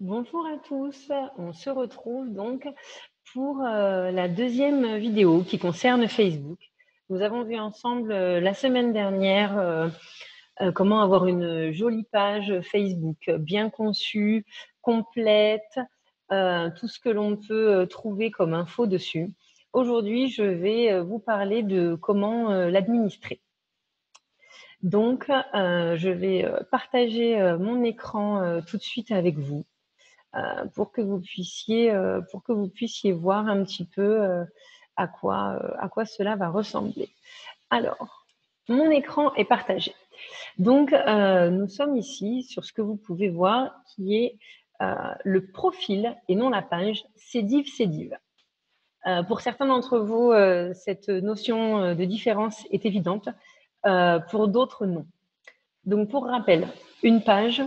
Bonjour à tous, on se retrouve donc pour la deuxième vidéo qui concerne Facebook. Nous avons vu ensemble la semaine dernière comment avoir une jolie page Facebook bien conçue, complète, tout ce que l'on peut trouver comme info dessus. Aujourd'hui, je vais vous parler de comment l'administrer. Donc, je vais partager mon écran tout de suite avec vous. Pour que vous puissiez voir un petit peu à quoi cela va ressembler. Alors, mon écran est partagé. Donc, nous sommes ici sur ce que vous pouvez voir qui est le profil et non la page Cdiv. Pour certains d'entre vous, cette notion de différence est évidente. Pour d'autres, non. Donc, pour rappel, une page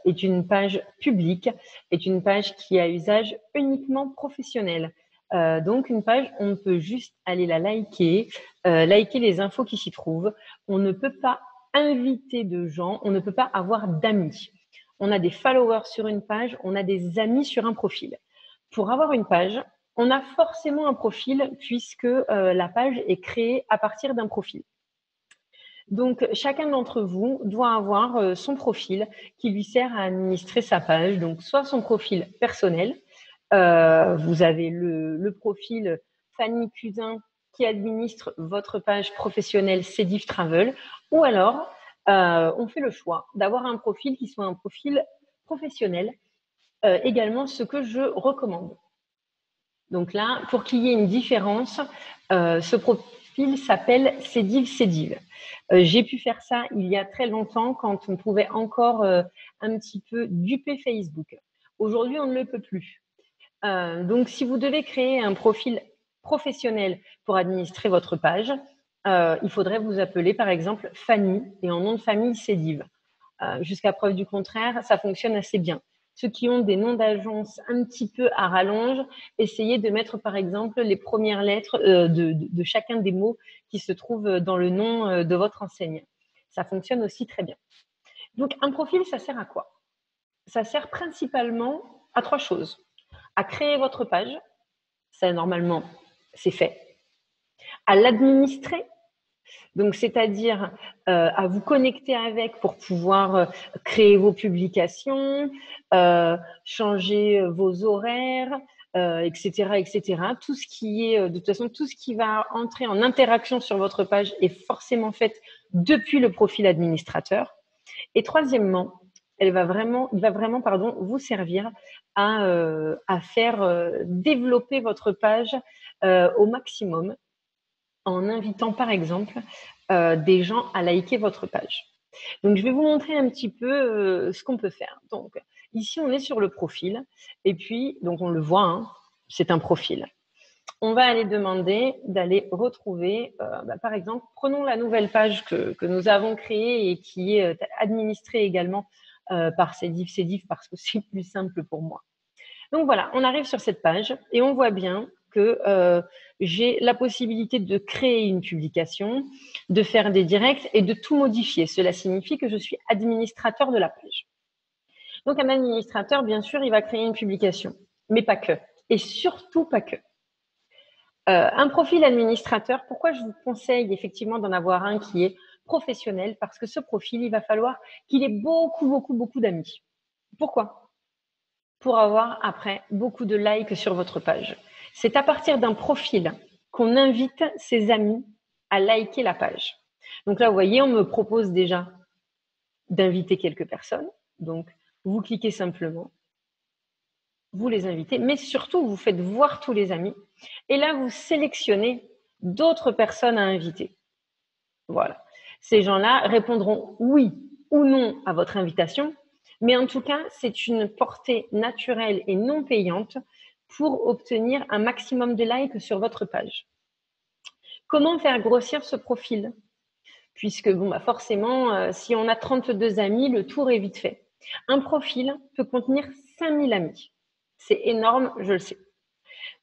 est une page publique, est une page qui a usage uniquement professionnel. Donc, une page, on peut juste aller la liker, liker les infos qui s'y trouvent. On ne peut pas inviter de gens, on ne peut pas avoir d'amis. On a des followers sur une page, on a des amis sur un profil. Pour avoir une page, on a forcément un profil puisque la page est créée à partir d'un profil. Donc, chacun d'entre vous doit avoir son profil qui lui sert à administrer sa page. Donc, soit son profil personnel, vous avez le profil Fanny Cusin qui administre votre page professionnelle Cdiv Travel, ou alors on fait le choix d'avoir un profil qui soit un profil professionnel, également ce que je recommande. Donc là, pour qu'il y ait une différence, ce profil s'appelle Cdiv. J'ai pu faire ça il y a très longtemps quand on pouvait encore un petit peu duper Facebook. Aujourd'hui, on ne le peut plus. Donc, si vous devez créer un profil professionnel pour administrer votre page, il faudrait vous appeler par exemple Fanny et en nom de famille Cdiv. Jusqu'à preuve du contraire, ça fonctionne assez bien. Ceux qui ont des noms d'agences un petit peu à rallonge, essayez de mettre par exemple les premières lettres de chacun des mots qui se trouvent dans le nom de votre enseigne. Ça fonctionne aussi très bien. Donc un profil, ça sert à quoi? Ça sert principalement à trois choses. À créer votre page, ça normalement c'est fait. À l'administrer, donc c'est-à-dire à vous connecter avec pour pouvoir créer vos publications, changer vos horaires, etc., etc. Tout ce qui est, de toute façon, tout ce qui va entrer en interaction sur votre page est forcément fait depuis le profil administrateur. Et troisièmement, il va vraiment vous servir à faire développer votre page au maximum en invitant par exemple des gens à liker votre page. Donc, je vais vous montrer un petit peu ce qu'on peut faire. Donc, ici, on est sur le profil et puis, donc on le voit, hein, c'est un profil. On va aller demander d'aller retrouver, par exemple, prenons la nouvelle page que nous avons créée et qui est administrée également par Cdiv parce que c'est plus simple pour moi. Donc voilà, on arrive sur cette page et on voit bien que j'ai la possibilité de créer une publication, de faire des directs et de tout modifier. Cela signifie que je suis administrateur de la page. Donc un administrateur, bien sûr, il va créer une publication, mais pas que. Et surtout pas que. Un profil administrateur, pourquoi je vous conseille effectivement d'en avoir un qui est professionnel? Parce que ce profil, il va falloir qu'il ait beaucoup d'amis. Pourquoi? Pour avoir après beaucoup de likes sur votre page. C'est à partir d'un profil qu'on invite ses amis à liker la page. Donc là, vous voyez, on me propose déjà d'inviter quelques personnes. Donc, vous cliquez simplement, vous les invitez, mais surtout, vous faites voir tous les amis. Et là, vous sélectionnez d'autres personnes à inviter. Voilà. Ces gens-là répondront oui ou non à votre invitation, mais en tout cas, c'est une portée naturelle et non payante pour obtenir un maximum de likes sur votre page. Comment faire grossir ce profil? Puisque bon, forcément, si on a 32 amis, le tour est vite fait. Un profil peut contenir 5000 amis. C'est énorme, je le sais.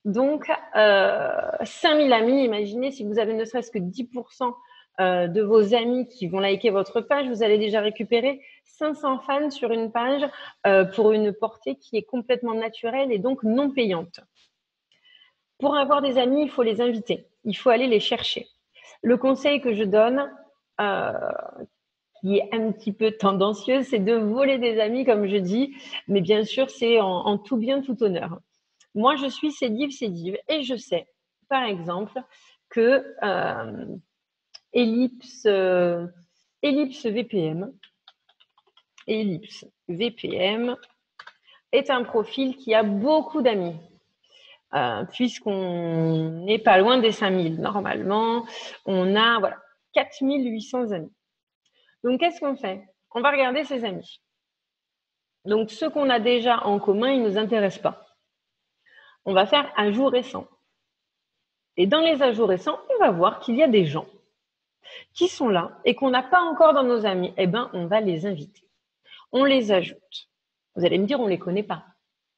Donc, 5000 amis, imaginez si vous avez ne serait-ce que 10% de vos amis qui vont liker votre page, vous allez déjà récupérer 500 fans sur une page pour une portée qui est complètement naturelle et donc non payante. Pour avoir des amis, il faut les inviter, il faut aller les chercher. Le conseil que je donne, qui est un petit peu tendancieux, c'est de voler des amis, comme je dis, mais bien sûr, c'est en tout bien, tout honneur. Moi, je suis Cédive, et je sais, par exemple, que Ellipse VPM est un profil qui a beaucoup d'amis. Puisqu'on n'est pas loin des 5000 normalement, on a 4800 amis. Donc, qu'est-ce qu'on fait? On va regarder ses amis. Donc, ceux qu'on a déjà en commun, ils ne nous intéressent pas. On va faire ajout récent. Et dans les ajouts récents, on va voir qu'il y a des gens qui sont là et qu'on n'a pas encore dans nos amis. Eh bien, on va les inviter. On les ajoute. Vous allez me dire, on ne les connaît pas.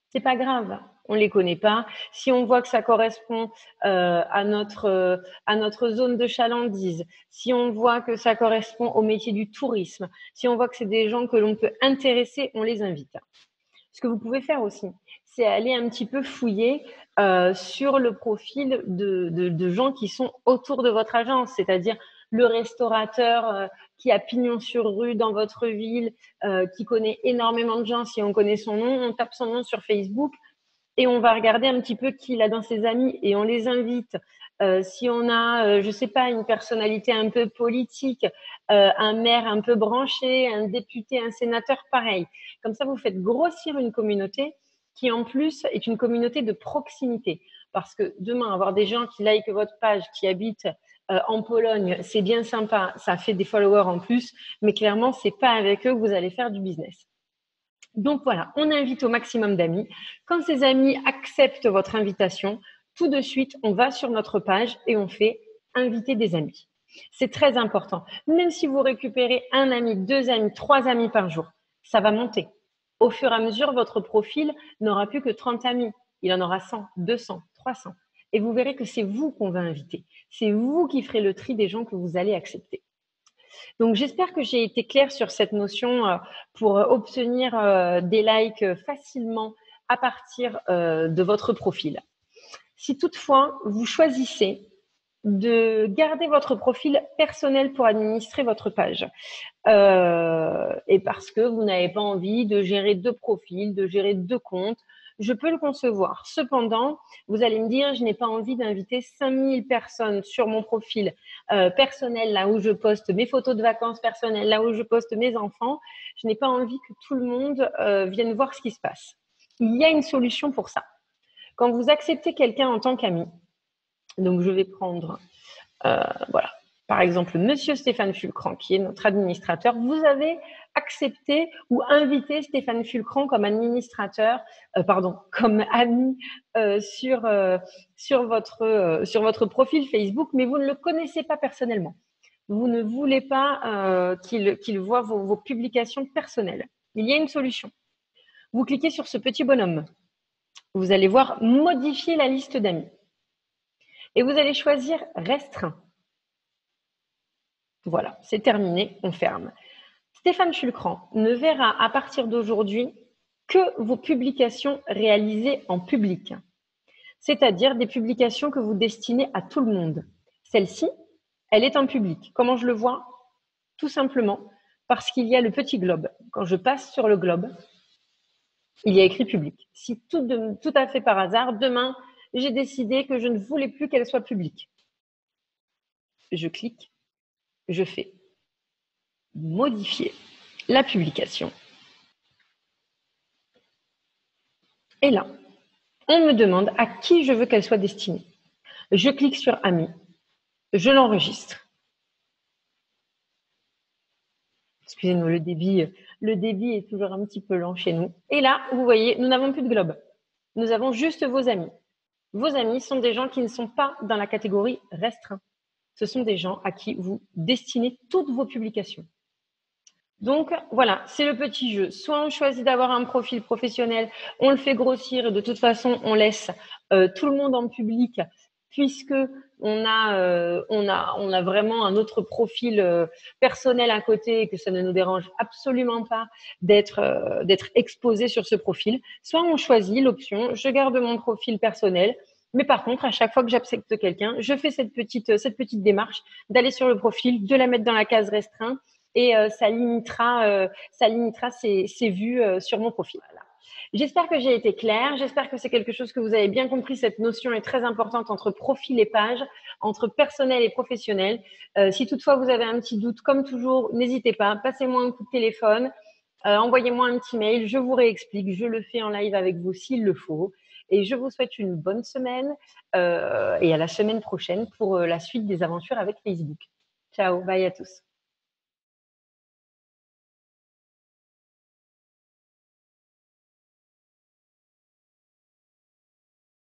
C'est pas grave, on ne les connaît pas. Si on voit que ça correspond à notre zone de chalandise, si on voit que ça correspond au métier du tourisme, si on voit que c'est des gens que l'on peut intéresser, on les invite. Ce que vous pouvez faire aussi, c'est aller un petit peu fouiller sur le profil de gens qui sont autour de votre agence, c'est-à-dire le restaurateur qui a pignon sur rue dans votre ville, qui connaît énormément de gens. Si on connaît son nom, on tape son nom sur Facebook et on va regarder un petit peu qui il a dans ses amis et on les invite. Si on a, je sais pas, une personnalité un peu politique, un maire un peu branché, un député, un sénateur, pareil. Comme ça, vous faites grossir une communauté qui, en plus, est une communauté de proximité. Parce que demain, avoir des gens qui likent votre page, qui habitent en Pologne, c'est bien sympa, ça fait des followers en plus, mais clairement, c'est pas avec eux que vous allez faire du business. Donc voilà, on invite au maximum d'amis. Quand ces amis acceptent votre invitation, tout de suite, on va sur notre page et on fait inviter des amis. C'est très important. Même si vous récupérez un ami, 2 amis, 3 amis par jour, ça va monter. Au fur et à mesure, votre profil n'aura plus que 30 amis. Il en aura 100, 200, 300. Et vous verrez que c'est vous qu'on va inviter. C'est vous qui ferez le tri des gens que vous allez accepter. Donc, j'espère que j'ai été claire sur cette notion pour obtenir des likes facilement à partir de votre profil. Si toutefois, vous choisissez de garder votre profil personnel pour administrer votre page et parce que vous n'avez pas envie de gérer 2 profils, de gérer 2 comptes, je peux le concevoir. Cependant, vous allez me dire, je n'ai pas envie d'inviter 5000 personnes sur mon profil personnel, là où je poste mes photos de vacances personnelles, là où je poste mes enfants. Je n'ai pas envie que tout le monde vienne voir ce qui se passe. Il y a une solution pour ça. Quand vous acceptez quelqu'un en tant qu'ami, donc je vais prendre, par exemple, Monsieur Stéphane Fulcran, qui est notre administrateur, vous avez accepté ou invité Stéphane Fulcran comme administrateur, comme ami sur votre profil Facebook, mais vous ne le connaissez pas personnellement. Vous ne voulez pas qu'il voit vos publications personnelles. Il y a une solution. Vous cliquez sur ce petit bonhomme. Vous allez voir modifier la liste d'amis. Et vous allez choisir restreint. Voilà, c'est terminé, on ferme. Stéphane Fulcran ne verra à partir d'aujourd'hui que vos publications réalisées en public, c'est-à-dire des publications que vous destinez à tout le monde. Celle-ci, elle est en public. Comment je le vois? Tout simplement parce qu'il y a le petit globe. Quand je passe sur le globe, il y a écrit public. Si tout à fait par hasard, demain, j'ai décidé que je ne voulais plus qu'elle soit publique. Je clique, je fais modifier la publication. Et là, on me demande à qui je veux qu'elle soit destinée. Je clique sur Amis, je l'enregistre. Excusez-nous, le débit est toujours un petit peu lent chez nous. Et là, vous voyez, nous n'avons plus de globe. Nous avons juste vos amis. Vos amis sont des gens qui ne sont pas dans la catégorie restreint. Ce sont des gens à qui vous destinez toutes vos publications. Donc, voilà, c'est le petit jeu. Soit on choisit d'avoir un profil professionnel, on le fait grossir et de toute façon, on laisse tout le monde en public puisque on a vraiment un autre profil personnel à côté et que ça ne nous dérange absolument pas d'être exposé sur ce profil. Soit on choisit l'option, je garde mon profil personnel, mais par contre, à chaque fois que j'accepte quelqu'un, je fais cette petite démarche d'aller sur le profil, de la mettre dans la case restreint et ça limitera ses vues sur mon profil. Voilà. J'espère que j'ai été claire. J'espère que c'est quelque chose que vous avez bien compris. Cette notion est très importante entre profil et page, entre personnel et professionnel. Si toutefois vous avez un petit doute, comme toujours, n'hésitez pas. Passez-moi un coup de téléphone, envoyez-moi un petit mail. Je vous réexplique. Je le fais en live avec vous s'il le faut. Et je vous souhaite une bonne semaine et à la semaine prochaine pour la suite des aventures avec Facebook. Ciao, bye à tous.